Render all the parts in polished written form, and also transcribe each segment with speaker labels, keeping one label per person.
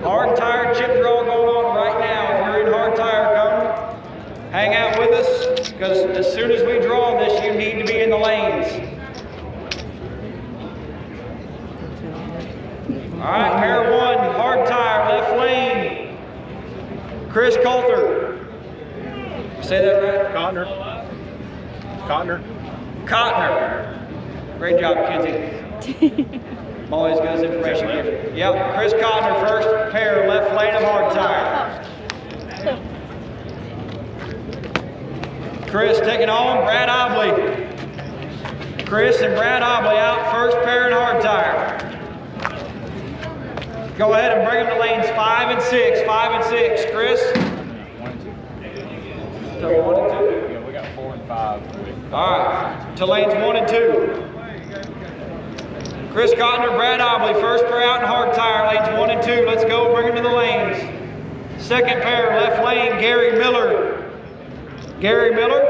Speaker 1: Hard tire chip draw going on right now. If you're in hard tire, come hang out with us, because as soon as we draw this, you need to be in the lanes. All right, pair one, hard tire, left lane. Chris Coulter. Say that right? Cotner. Great job, Kenzie. I'm always good as information giver. Yep, Chris Cotner first pair, left lane of hard tire. Chris taking on Brad Obley. Chris and Brad Obley out, first pair in hard tire. Go ahead and bring them to lanes 5 and 6. 5 and 6, Chris.
Speaker 2: 1 and 2.
Speaker 1: To 1 and 2.
Speaker 2: Yeah, we got 4 and 5.
Speaker 1: All right, to lanes 1 and 2. Chris Cotner, Brad Obley, first pair out in hard tire, lanes 1 and 2. Let's go, bring them to the lanes. Second pair, left lane, Gary Miller. Gary Miller.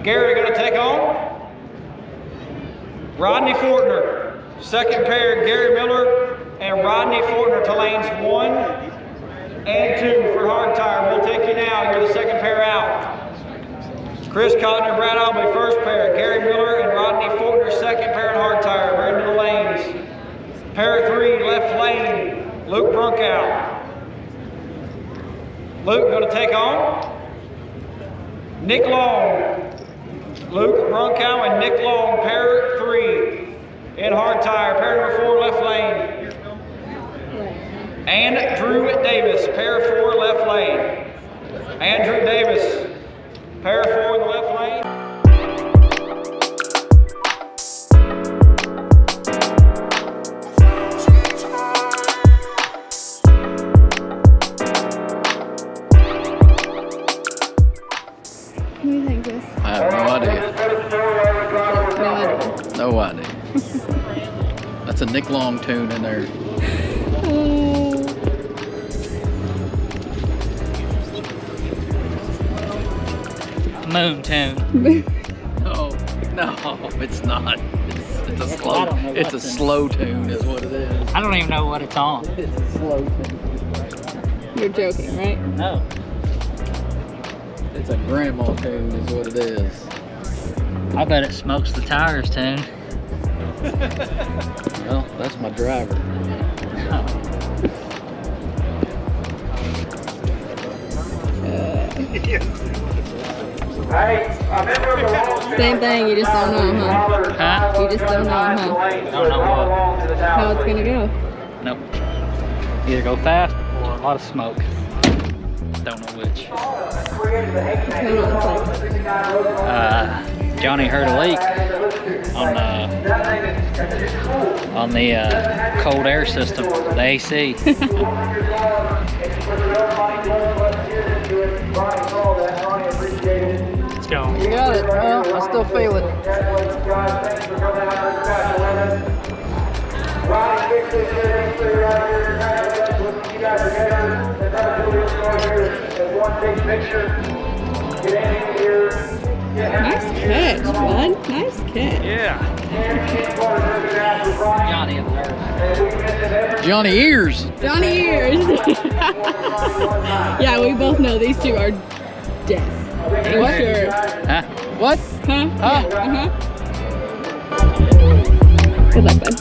Speaker 1: Gary gonna take on Rodney Fortner. Second pair, Gary Miller and Rodney Fortner to lanes 1 and 2 for hard tire. We'll take you now, you're the second pair out. Chris Cotner, Brad Obley, first pair. Gary Miller and Rodney Fortner, second pair in hard tire. Bring them to the lanes. Pair 3, left lane, Luke Brunkow. Luke gonna take on Nick Long. Luke Brunkow and Nick Long, pair 3 in hard tire. Pair number 4, left lane. And Drew Davis, pair 4, left lane. Andrew Davis, pair 4 in the left lane.
Speaker 3: What do you think, Chris?
Speaker 4: I have no idea.
Speaker 3: No idea.
Speaker 4: No idea. That's a Nick Long tune in there.
Speaker 5: Moon tune.
Speaker 4: No, it's not. It's a slow. It's a slow tune, is what it is.
Speaker 5: I don't even know what it's on.
Speaker 4: It's a slow tune.
Speaker 3: You're joking, right?
Speaker 5: No.
Speaker 4: It's a grandma tune, is what it is.
Speaker 5: I bet it smokes the tires tune.
Speaker 4: Well, that's my driver.
Speaker 3: Same thing, you just don't know, huh?
Speaker 5: Huh?
Speaker 3: You just don't know, huh?
Speaker 5: Don't know what.
Speaker 3: How it's gonna go.
Speaker 5: Nope. Either go fast or a lot of smoke. Don't know which.
Speaker 3: What's going on inside?
Speaker 5: Johnny heard a leak on the cold air system, the AC. Let's go.
Speaker 4: You got it. Well, I still feel it.
Speaker 3: Nice catch, bud. Nice catch.
Speaker 5: Yeah. Johnny at the nerve.
Speaker 4: Johnny Ears.
Speaker 3: Johnny Ears. Yeah, we both know these two are deaf. For sure.
Speaker 4: Huh? What?
Speaker 3: Huh?
Speaker 4: Huh?
Speaker 3: Yeah, Good luck, bud.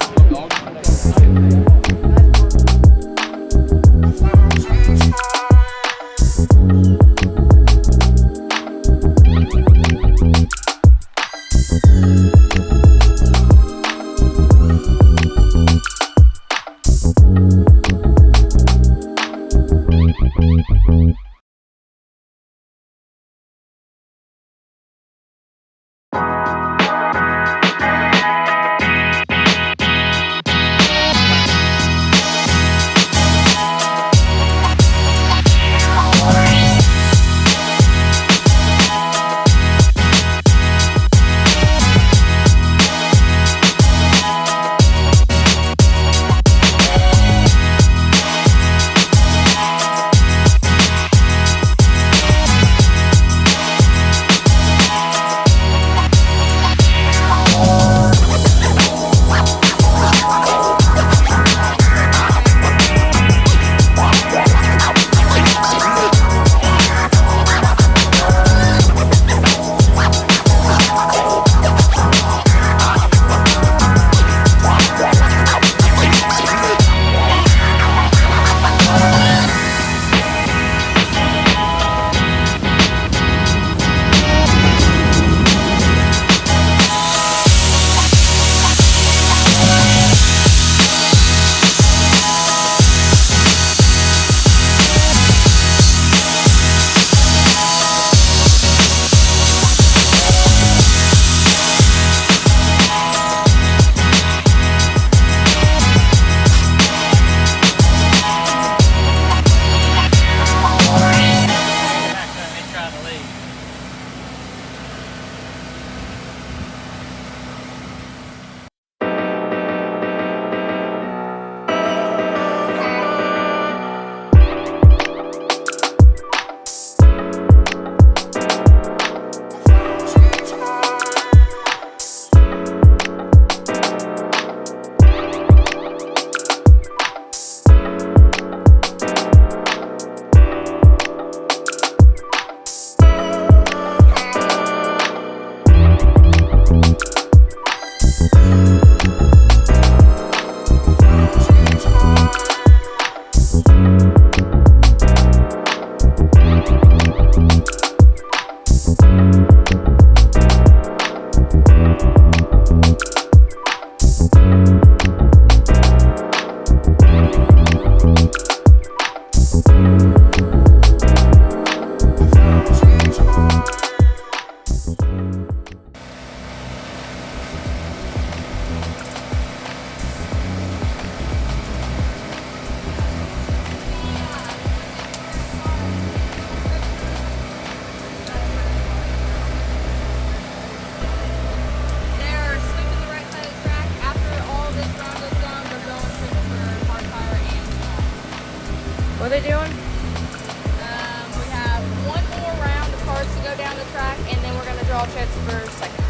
Speaker 6: are they doing? We have one more round of cars to go down the track, and then we're gonna draw checks for second.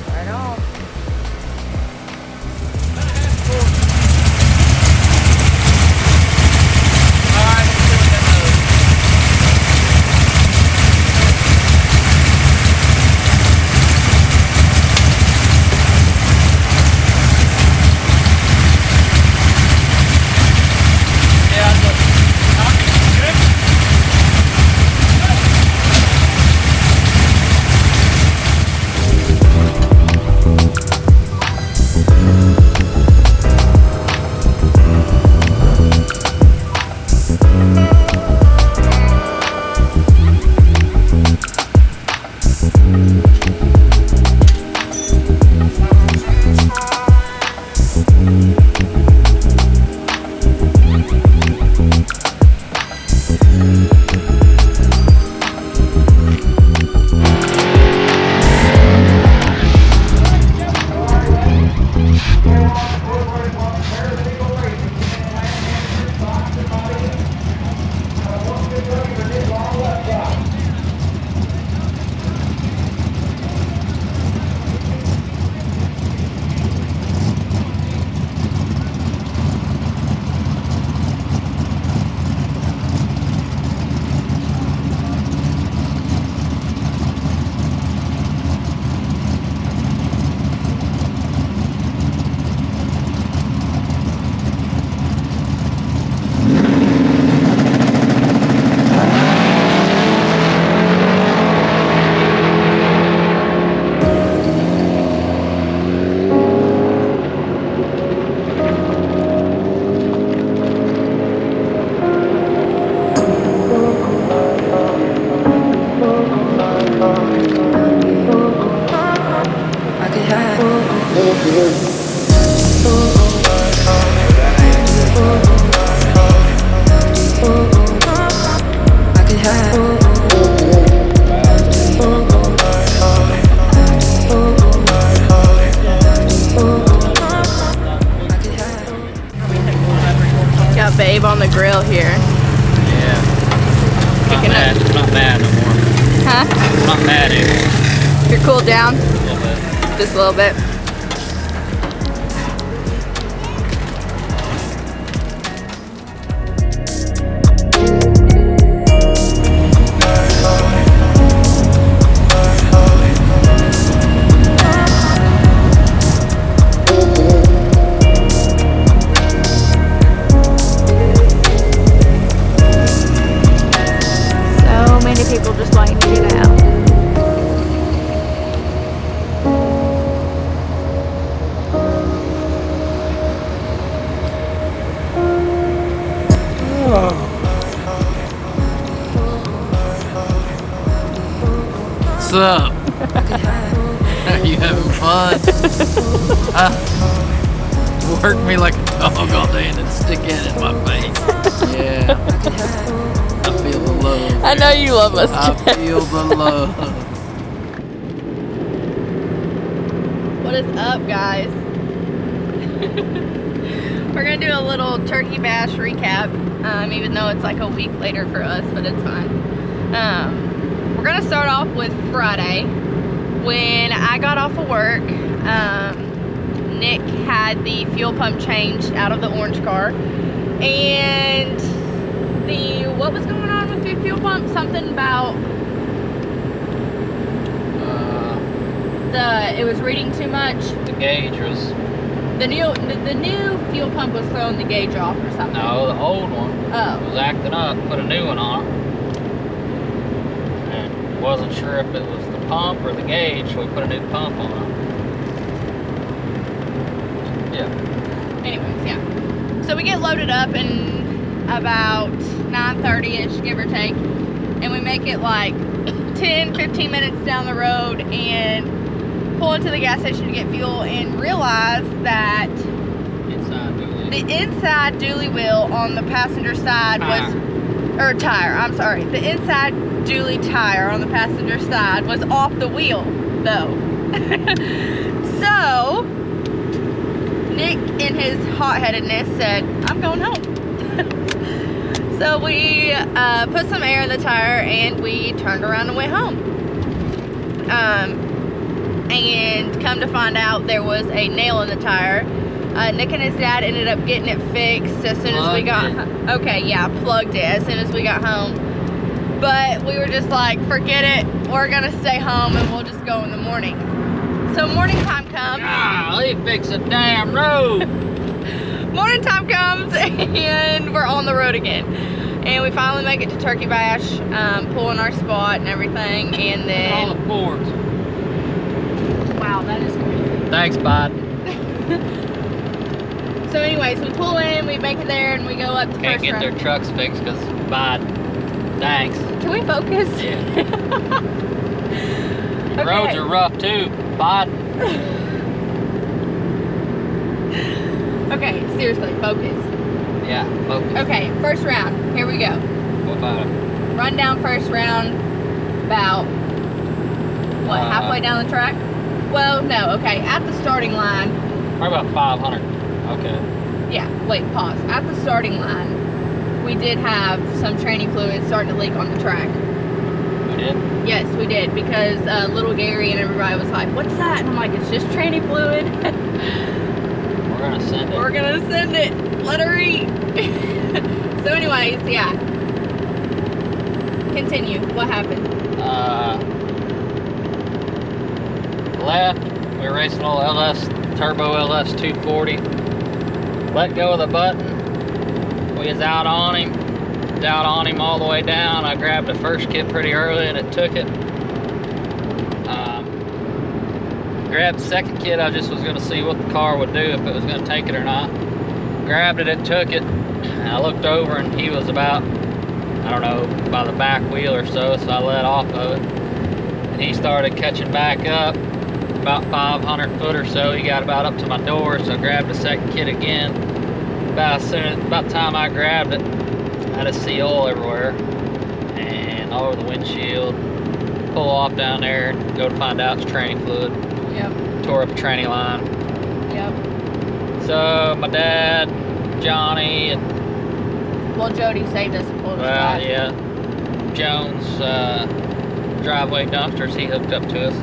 Speaker 6: Right on. Got Babe on the grill here.
Speaker 5: Yeah.
Speaker 6: Kicking
Speaker 5: Not
Speaker 6: up.
Speaker 5: not mad no more.
Speaker 6: Huh?
Speaker 5: Not mad anymore.
Speaker 6: You're cooled down?
Speaker 5: A little bit.
Speaker 6: Just a little bit. So many people just wanting to get out.
Speaker 4: What's up? Are you having fun? Work me like a dog all day and then stick it in my face. Yeah. I feel the love.
Speaker 6: I know you love us.
Speaker 4: I feel the love.
Speaker 6: What is up, guys? We're gonna do a little turkey bash recap, even though it's like a week later for us, but it's fine. We're gonna start off with Friday when I got off of work. Nick had the fuel pump changed out of the orange car, and what was going on with the fuel pump? Something about it was reading too much.
Speaker 5: The gauge was
Speaker 6: The new fuel pump was throwing the gauge off or something.
Speaker 5: no, the old one
Speaker 6: Oh.
Speaker 5: was acting up. Put a new one on, and wasn't sure if it was the pump or the gauge, so we put a new pump on it. Yeah.
Speaker 6: Anyways, yeah. So we get loaded up in about 9:30ish, give or take, and we make it like 10-15 minutes down the road and pull into the gas station to get fuel and realize that
Speaker 5: Inside dually.
Speaker 6: the inside dually wheel on the passenger side was, or tire, I'm sorry, the inside dually tire on the passenger side was off the wheel though. So Nick in his hot-headedness said, I'm going home. So we put some air in the tire and we turned around and went home. And come to find out there was a nail in the tire. Nick and his dad ended up getting it fixed as soon as we got okay, yeah, plugged it as soon as we got home. But we were just like, forget it, we're gonna stay home and we'll just go in the morning. So morning time comes.
Speaker 4: Golly, fix a damn road.
Speaker 6: Morning time comes and we're on the road again. And we finally make it to Turkey Bash, pulling our spot and everything, and
Speaker 4: All
Speaker 6: then
Speaker 4: the Fords.
Speaker 6: wow, that is crazy.
Speaker 4: Thanks, bud.
Speaker 6: So anyways, we pull in, we make it there, and we go up to
Speaker 4: Can't
Speaker 6: first
Speaker 4: get
Speaker 6: round.
Speaker 4: their trucks fixed because bud. Thanks.
Speaker 6: Can we focus?
Speaker 4: Yeah. The
Speaker 6: Okay.
Speaker 4: roads are rough too, bud.
Speaker 6: Okay, seriously, focus.
Speaker 4: Yeah, focus.
Speaker 6: Okay, first round. Here we go.
Speaker 4: What about it?
Speaker 6: Run down first round about what, halfway down the track? Well, no, okay, at the starting line.
Speaker 4: Probably about 500. Okay.
Speaker 6: Yeah, wait, pause. At the starting line, we did have some training fluid starting to leak on the track.
Speaker 4: We did?
Speaker 6: Yes, we did, because little Gary and everybody was like, what's that? And I'm like, it's just training fluid.
Speaker 4: We're gonna send it.
Speaker 6: We're gonna send it. Let her eat. So anyways, yeah. Continue. What happened?
Speaker 4: Left. We were racing old LS Turbo LS 240. Let go of the button. We was out on him. Out on him all the way down. I grabbed the first kit pretty early and it took it. Grabbed the second kit. I just was gonna see what the car would do, if it was gonna take it or not. Grabbed it, it took it. And I looked over and he was about, I don't know, by the back wheel or so, so I let off of it. And he started catching back up, about 500 foot or so. He got about up to my door, so I grabbed the second kit again. About the time I grabbed it, I had a see oil everywhere and all over the windshield. Pull off down there, go to find out it's training fluid.
Speaker 6: Yep.
Speaker 4: Tore up the training line.
Speaker 6: Yep.
Speaker 4: So my dad, Johnny, and
Speaker 6: Well, Jody saved us and pulled us back.
Speaker 4: yeah, Jones driveway dumpsters, he hooked up to us,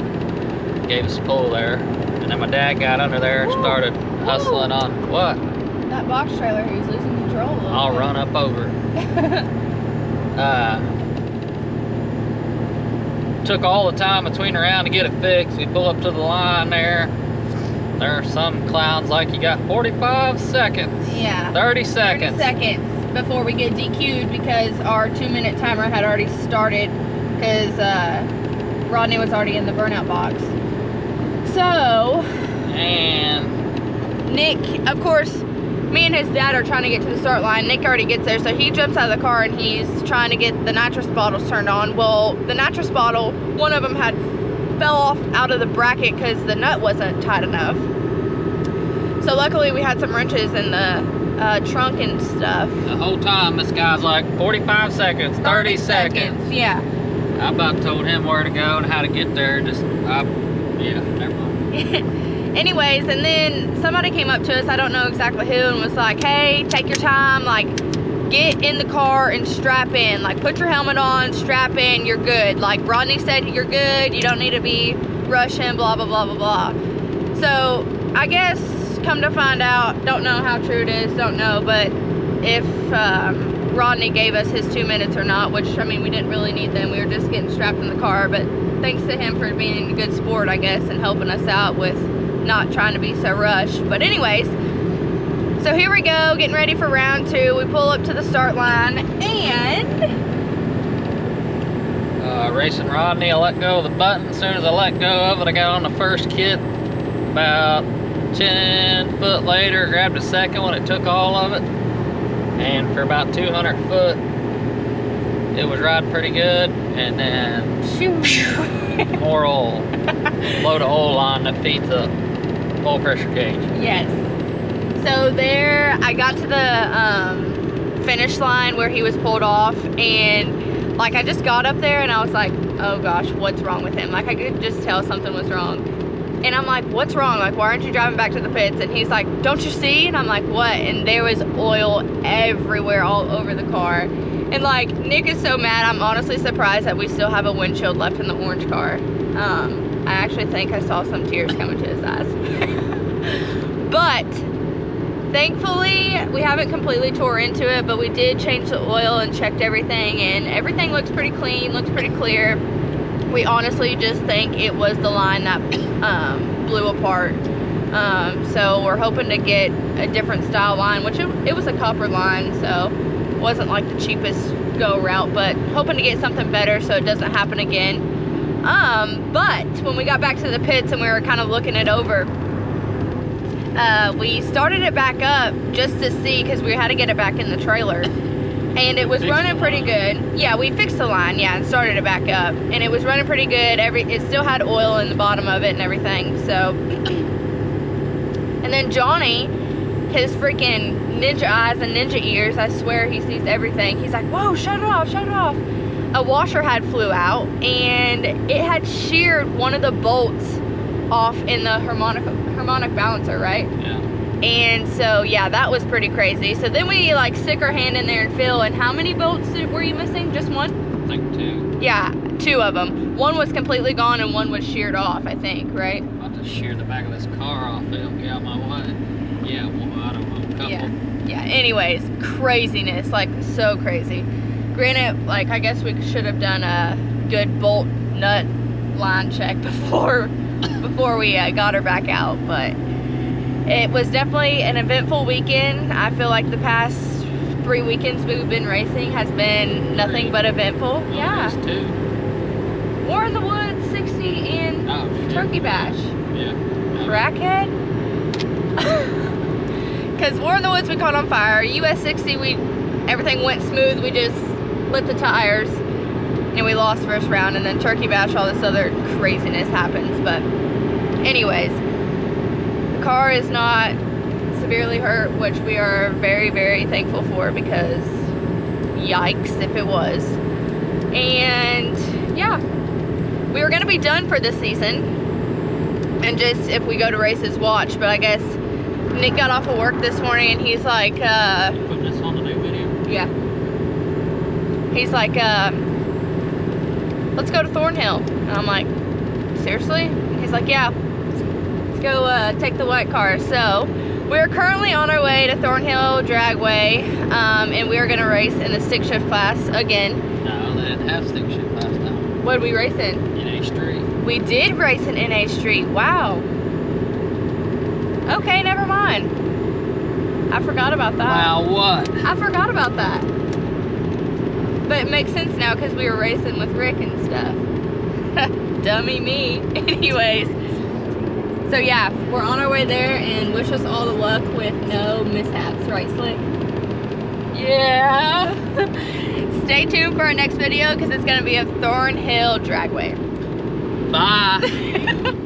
Speaker 4: gave us a pull there, and then my dad got under there and started hustling on what?
Speaker 6: That box trailer, he was losing control a little
Speaker 4: I'll
Speaker 6: bit.
Speaker 4: run up over. Took all the time between around to get it fixed. We pull up to the line there. There are some clowns like you got 45 seconds.
Speaker 6: Yeah.
Speaker 4: 30 seconds.
Speaker 6: 30 seconds before we get DQ'd because our 2-minute timer had already started because Rodney was already in the burnout box. So,
Speaker 4: And
Speaker 6: Nick, of course, me and his dad are trying to get to the start line. Nick already gets there, so he jumps out of the car and he's trying to get the nitrous bottles turned on. Well, the nitrous bottle, one of them fell off out of the bracket because the nut wasn't tight enough. So luckily we had some wrenches in the trunk and stuff.
Speaker 4: the whole time this guy's like 45 seconds, 30 seconds.
Speaker 6: Yeah.
Speaker 4: I about told him where to go and how to get there. Yeah, never mind.
Speaker 6: Anyways, and then somebody came up to us, I don't know exactly who, and was like, hey, take your time, like, get in the car and strap in. Like, put your helmet on, strap in, you're good. Like, Rodney said, you're good, you don't need to be rushing, blah, blah, blah, blah, blah. So, I guess, come to find out, don't know how true it is, don't know, but if Rodney gave us his 2 minutes or not, which, I mean, we didn't really need them, we were just getting strapped in the car, but thanks to him for being a good sport, I guess, and helping us out with not trying to be so rushed. But anyways, so here we go, getting ready for round 2. We pull up to the start line and
Speaker 4: Racing Rodney, I let go of the button. As soon as I let go of it, I got on the first kit. About 10 foot later, grabbed a second one, it took all of it. And for about 200 foot, it was riding pretty good. And then more oil. Load of oil line that feeds the oil pressure gauge.
Speaker 6: yes. So there, I got to the finish line where he was pulled off, and like I just got up there and I was like, oh gosh, what's wrong with him? Like I could just tell something was wrong. And I'm like, what's wrong? Like, why aren't you driving back to the pits? And he's like, don't you see? And I'm like, what? And there was oil everywhere, all over the car. And like, Nick is so mad. I'm honestly surprised that we still have a windshield left in the orange car. I actually think I saw some tears coming to his eyes. But thankfully, we haven't completely tore into it, but we did change the oil and checked everything, and everything looks pretty clean, looks pretty clear. We honestly just think it was the line that blew apart. So we're hoping to get a different style line, which it was a copper line, so it wasn't like the cheapest go route, but hoping to get something better so it doesn't happen again. But when we got back to the pits and we were kind of looking it over, we started it back up just to see, because we had to get it back in the trailer. And it was running pretty good. Yeah, we fixed the line, yeah, and started it back up. And it was running pretty good. It still had oil in the bottom of it and everything, so. And then Johnny, his freaking ninja eyes and ninja ears, I swear he sees everything. He's like, whoa, shut it off, shut it off. A washer had flew out, and it had sheared one of the bolts off in the harmonic balancer, right?
Speaker 4: Yeah.
Speaker 6: And so, yeah, that was pretty crazy. So then we like stick our hand in there and feel, and how many bolts were you missing? Just one?
Speaker 4: I think 2.
Speaker 6: Yeah, 2 of them. One was completely gone and one was sheared off, I think, right?
Speaker 4: I'm about to shear the back of this car off. It'll get out my way. Yeah, well, I don't know, a couple.
Speaker 6: Yeah, anyways, craziness, like so crazy. Granted, like I guess we should have done a good bolt nut line check before we got her back out, but it was definitely an eventful weekend. I feel like the past 3 weekends we've been racing has been nothing but eventful.
Speaker 4: Well,
Speaker 6: Yeah.
Speaker 4: there's 2.
Speaker 6: War in the Woods, 60, and
Speaker 4: Oh, shit.
Speaker 6: Turkey Bash.
Speaker 4: Yeah.
Speaker 6: Crackhead? Because War in the Woods we caught on fire. US 60, everything went smooth. We just lit the tires and we lost first round. And then Turkey Bash, all this other craziness happens. But anyways, the car is not severely hurt, which we are very, very thankful for, because yikes if it was. And yeah, we were going to be done for this season and just, if we go to races, watch. But I guess Nick got off of work this morning and he's like,
Speaker 4: Putting this on the new video.
Speaker 6: yeah. He's like, let's go to Thornhill. And I'm like, seriously? He's like, yeah. Let's go take the white car. So we're currently on our way to Thornhill Dragway, and we are going to race in the stick shift class again.
Speaker 4: No, they didn't have stick shift last time.
Speaker 6: What did we race in?
Speaker 4: In A Street.
Speaker 6: We did race in NA Street. Wow. Okay, never mind. I forgot about that.
Speaker 4: Wow, what?
Speaker 6: I forgot about that. But it makes sense now because we were racing with Rick and stuff. Dummy me. Anyways. So yeah, we're on our way there, and wish us all the luck with no mishaps. Right, Slick? Yeah. Stay tuned for our next video because it's going to be a Thornhill Dragway.
Speaker 4: Bye.